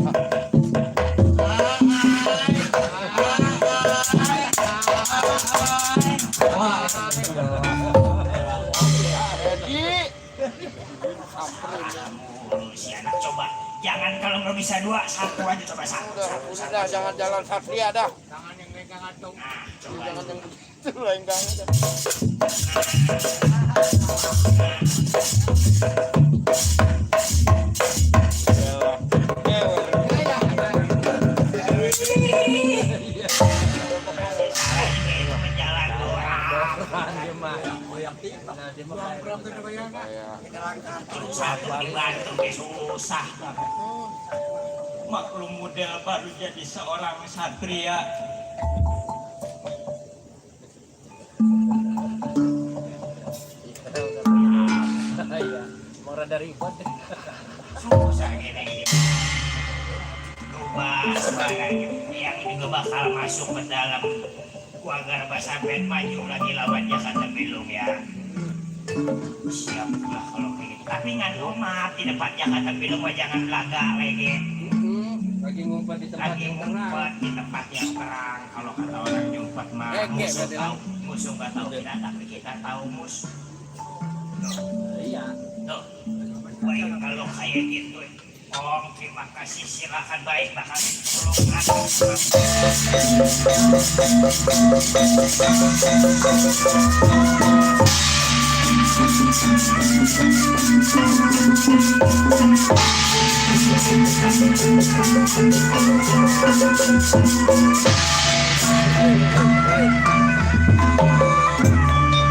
Si anak coba. Jangan kalau nggak bisa 2, 1 aja coba 1. Udah jangan jalan Satria dah. Nah, coba. Jangan yang begitu lengkangnya. Satu dibantu susah. Maklum model baru jadi seorang satria. rada ribet. Susah gini. Coba sebagai yang juga bakal masuk ke dalam agar sampai maju lagi lawannya kata belum ya. Siaplah kalau begitu. Tapi ngan umat di depannya kata belum jangan laga lagi. Lagi ngumpet di tempat yang terang. Di tempat yang terang. Kalau kata orang nyumpet mah musuh tahu, musuh nggak tahu kita, tapi kita tahu musuh. Iya. Tuh, baik kalau kayak gitu. Om, terima kasih, silakan baik bakal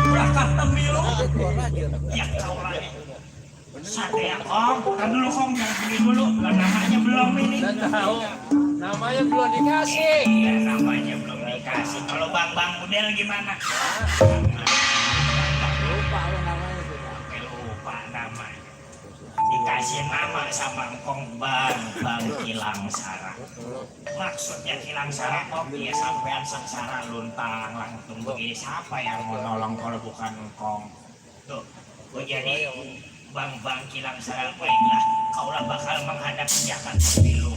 berangkat pemilu ya kau lagi. Sate ya Om, kan dulu Om yang beli dulu, namanya belum ini. Nggak tahu, namanya belum dikasih. Iya, namanya belum dikasih. Kalau bang model gimana? Lupa lo namanya tuh. Lupa namanya. Dikasih nama sama Kong Bang Kilang Sara. Maksudnya Kilang Sara Om, dia sampean sengsara luntang langsung begini. Siapa yang mau nolong kalau bukan Kong? Tuh, gue jadi Bang Kilang Sara, baiklah, kaulah bakal menghadapi jakat pemilu.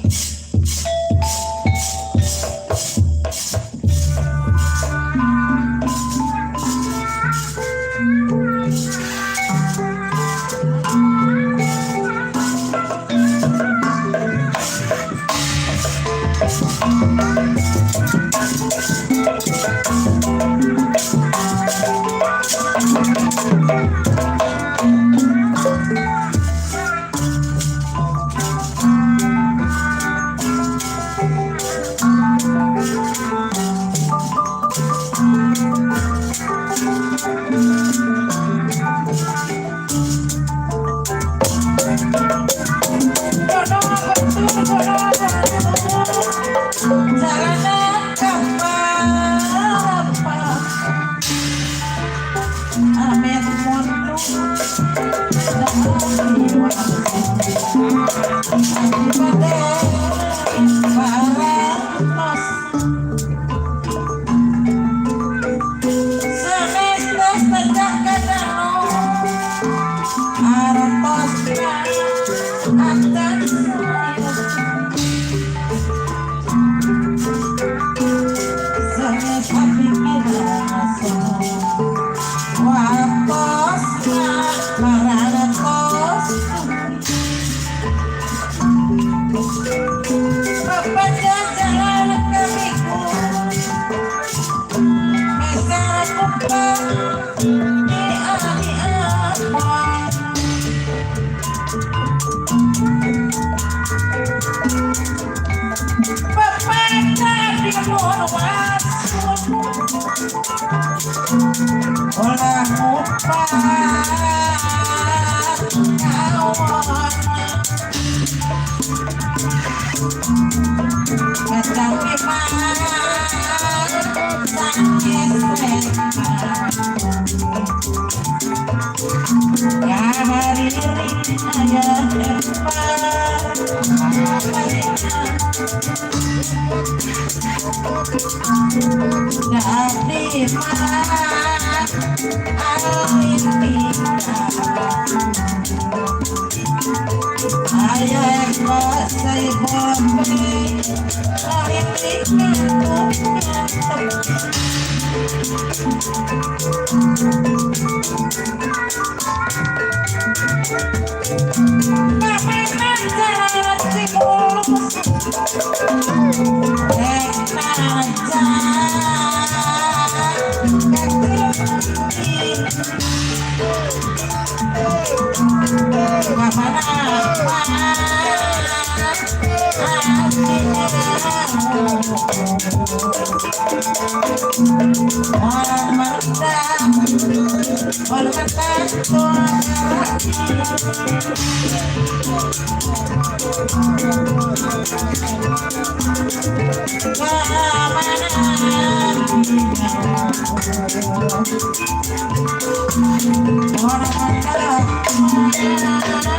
Orang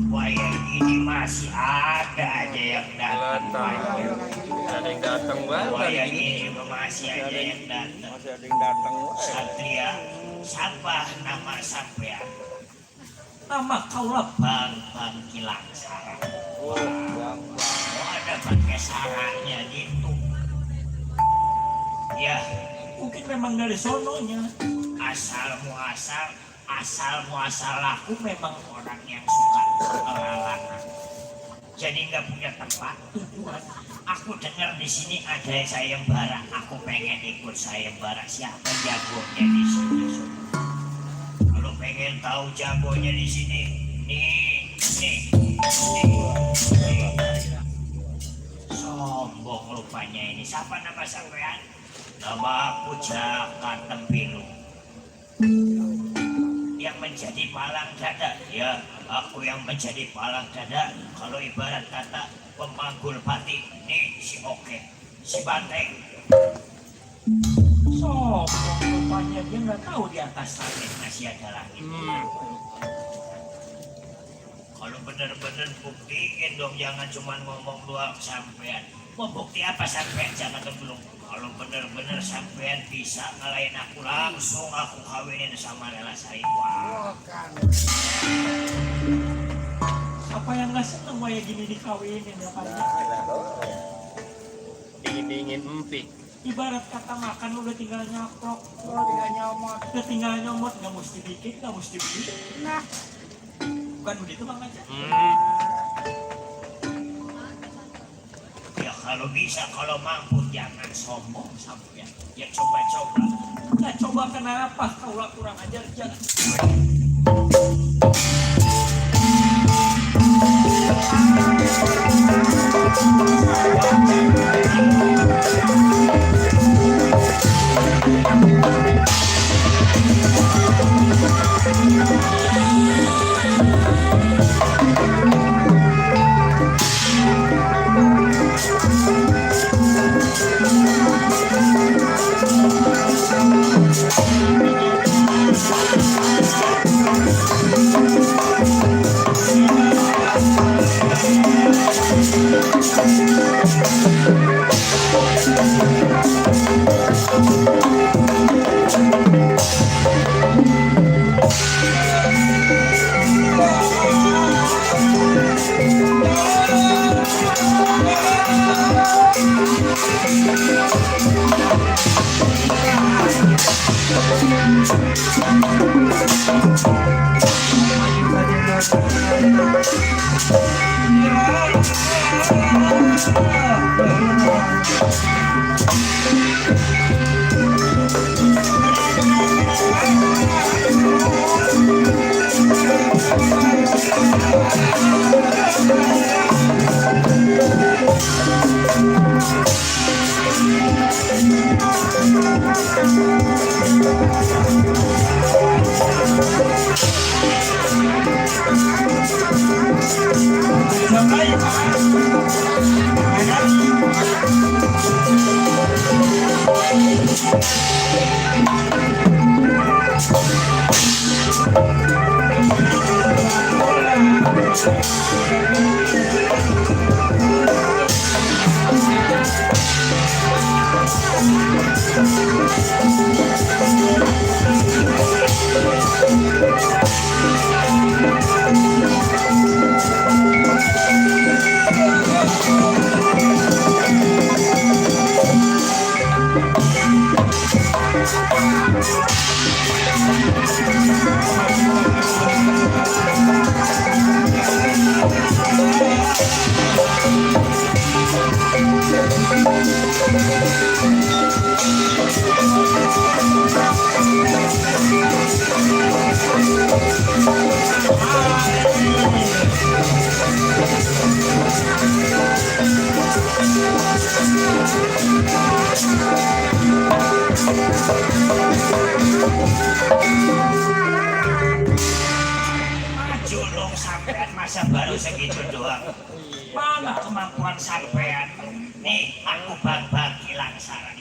Wah, yang ini masih ada aja yang datang. Ada yang datang banget. Wah, yang ini masih ada yang datang. Masih ada yang datang. Satria, siapa nama sampean? Nama kaulah Bang Kilangsara. Oh, Bang. Oh, ada pakai sarangnya gitu. Ya, mungkin memang dari sononya. Asal muasal aku memang orang yang suka pengalaman. Jadi nggak punya tempat tujuan. Aku dengar di sini ada sayembara. Aku pengen ikut sayembara. Siapa jagonya di sini? Kalau pengen tahu jagonya di sini, nih. Sombong rupanya ini. Siapa nama sampean? Nama aku Jaka Tempilu. Yang menjadi palang dada, ya aku yang menjadi palang dada. Kalau ibarat kata pemanggul batik, nih si Oke, si Banteng. Sombong rupanya, dia nggak tahu di atas langit masih ada langit. Kalau bener-bener buktiin dong, jangan cuma ngomong doang sampean. Mau bukti apa sampean? Jangan belum. Kalau bener-bener sampean bisa ngalahin aku, langsung aku kawinin sama Lela Sariwa. Siapa yang nggak seneng kayak gini dikawinin ya Pak? Dingin-dingin empik. Ibarat kata makan udah tinggal nyaprok, udah tinggal nyomot, nggak mesti bikin, nggak mesti beli. Nah, bukan begitu Bang Aja? Ya kalau bisa, kalau mampu jangan sombong sampean. Ya coba-coba. Nah coba kenapa kaulah kurang ajar jangan. masa baru segitu doang. Mana kemampuan sampean? Nih, aku bagi langsaran.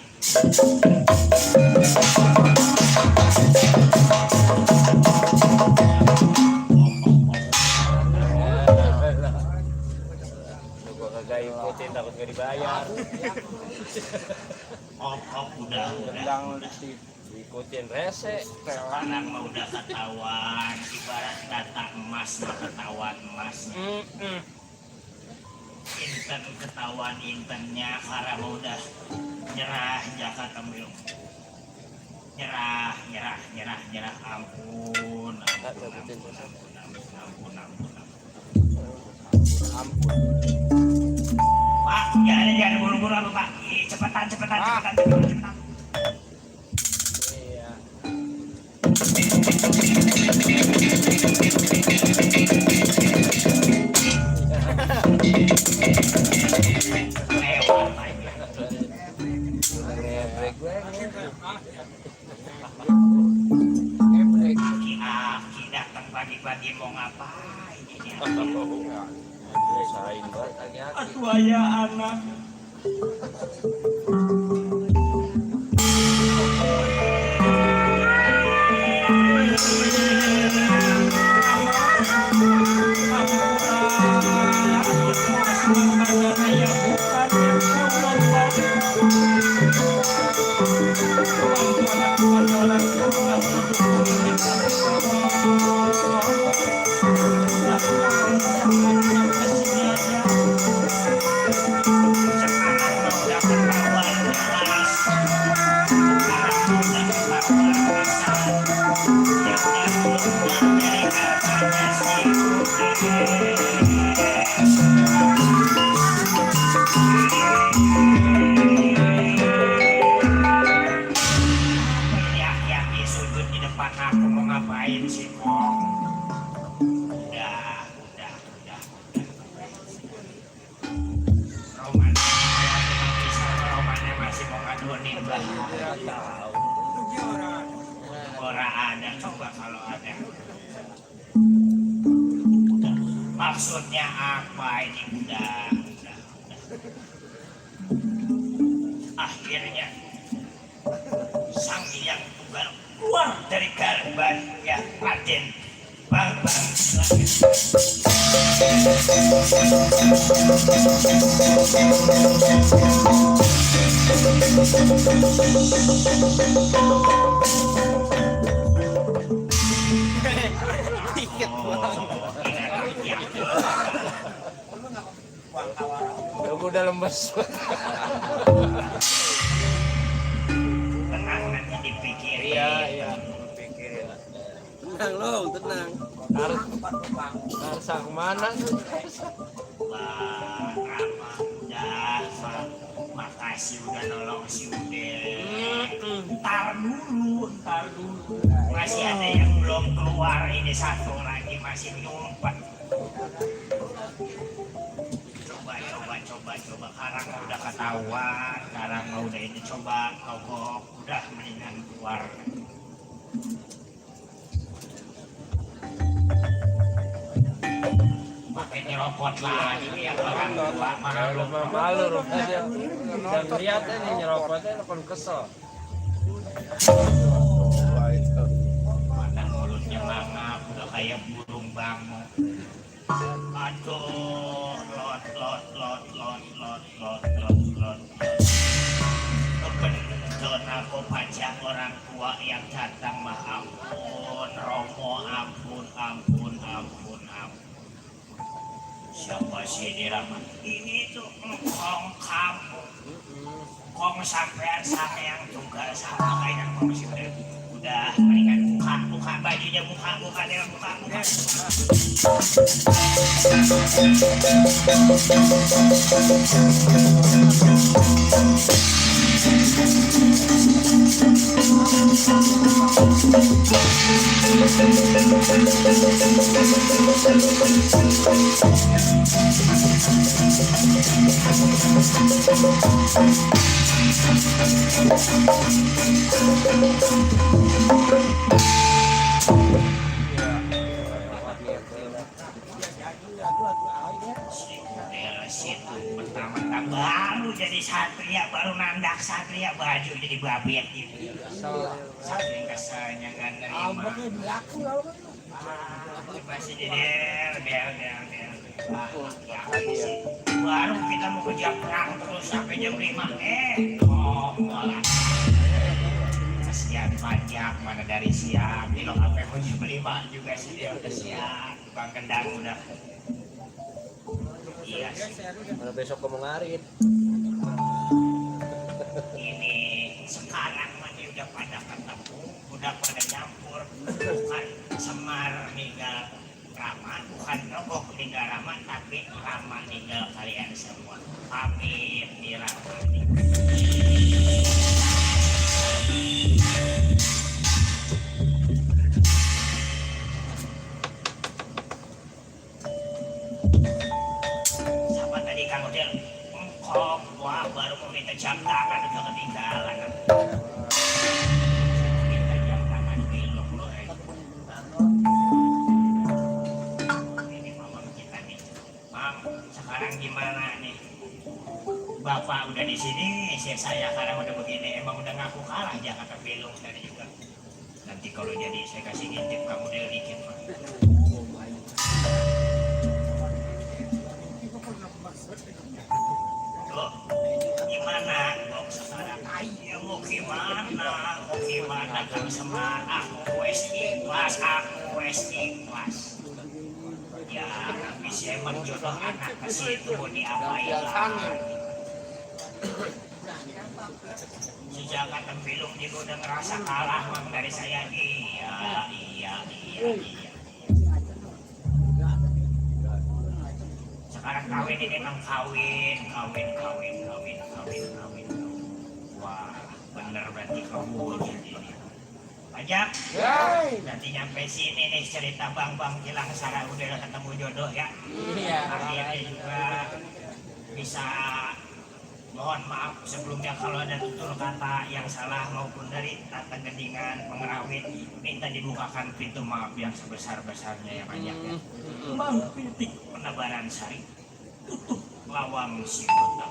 Lu gua kagak ikutin takut gak dibayar. Udah. Ikutin rese. Sekarang mah udah ketahuan, ibarat data emas mah ketahuan emasnya. Inten ketahuan intennya, karena mah udah nyerah Jakarta Milung. Nyerah. Ampun. Pak, jangan buru-buru apa Pak? Cepetan. Iya. Lewat aja. Ngebrek gue. Ki datang pagi-pagi mau ngapain ini? Sain banget lagi-lagi. Aduh ayah anak. Aku mau ngapain sih kok? Udah. Romannya masih mau ngaduin bah. Orang ada, coba kalau ada. Maksudnya apa ini? Udah. Akhirnya sang yang tunggal keluar dari garban ya Raden Bambang. Aku udah lemes. Tenang nanti dipikirin. Iya. Pikirin. Tenang lo, tenang. Harus kemana tuh? Wah, Rama udah, makasih udah nolong si Udel. Ntar dulu. Masih ada yang belum keluar, ini satu lagi masih nyumpet. Coba karang udah ketahuan, karang udah ini coba kau udah mendingan keluar. Pakai nyerobot lagi yang orang tua Malu rupanya. Dan lihat ini nyerobotnya kon kesel. Mata mulutnya mangap udah kayak burung bangun. Aduh, lot. Kebetulan aku pajak orang tua yang datang mah ampun, Romo ampun. Siapa sih ini Rama? Ini tuh engkong kamu. Kong sampean sama yang juga sama kayak yang kong sih udah mendingan buka bajunya buka. jadi babet gitu. Saking keselnya nggak nerima. Masih del. Baru kita mau kerja perang terus sampai jam 5. Malah. Kasihan pajak mana dari siang. Di sampai mau jam 5 juga sih dia udah siang. Tukang kendang udah. Iya sih. Mana besok kamu ngarit. Ini sekarang mah dia udah pada ketemu, udah pada campur, bukan Semar ninggal Rama, bukan Rokok ninggal Rama, tapi Rama ninggal kalian semua. Pamit di Rama. Siapa tadi Kang Udel? Engkau, wah baru mau minta jam tangan udah ketinggalan. Minta jam tangan belum loh. Ini mamam kita nih. Mam, sekarang gimana nih? Bapak udah di sini, saya sekarang udah begini, emang udah ngaku kalah Jakarta belum tadi juga. Nanti kalau jadi saya kasih ngintip kamu Del dikit Pak. Loh, gimana kok sekarang? Ayo mau gimana Kang Semar? Aku wes ikhlas. Ya, tapi saya emang jodoh anak ke situ mau diapain lah. Sejak kata belum dia udah ngerasa kalah mang dari saya. Iya. Sekarang kawin ini memang kawin. Wah, bener berarti kamu jadi. Pajak, nanti nyampe sini nih cerita Bang Gilang Sarah udah ketemu jodoh ya. Iya. Akhirnya juga bisa mohon maaf sebelumnya kalau ada tutur kata yang salah maupun dari tata gendingan pengerawit minta dibukakan pintu maaf yang sebesar-besarnya ya banyak ya. Mang Pitik Penebaran Sari tutup lawang si botak.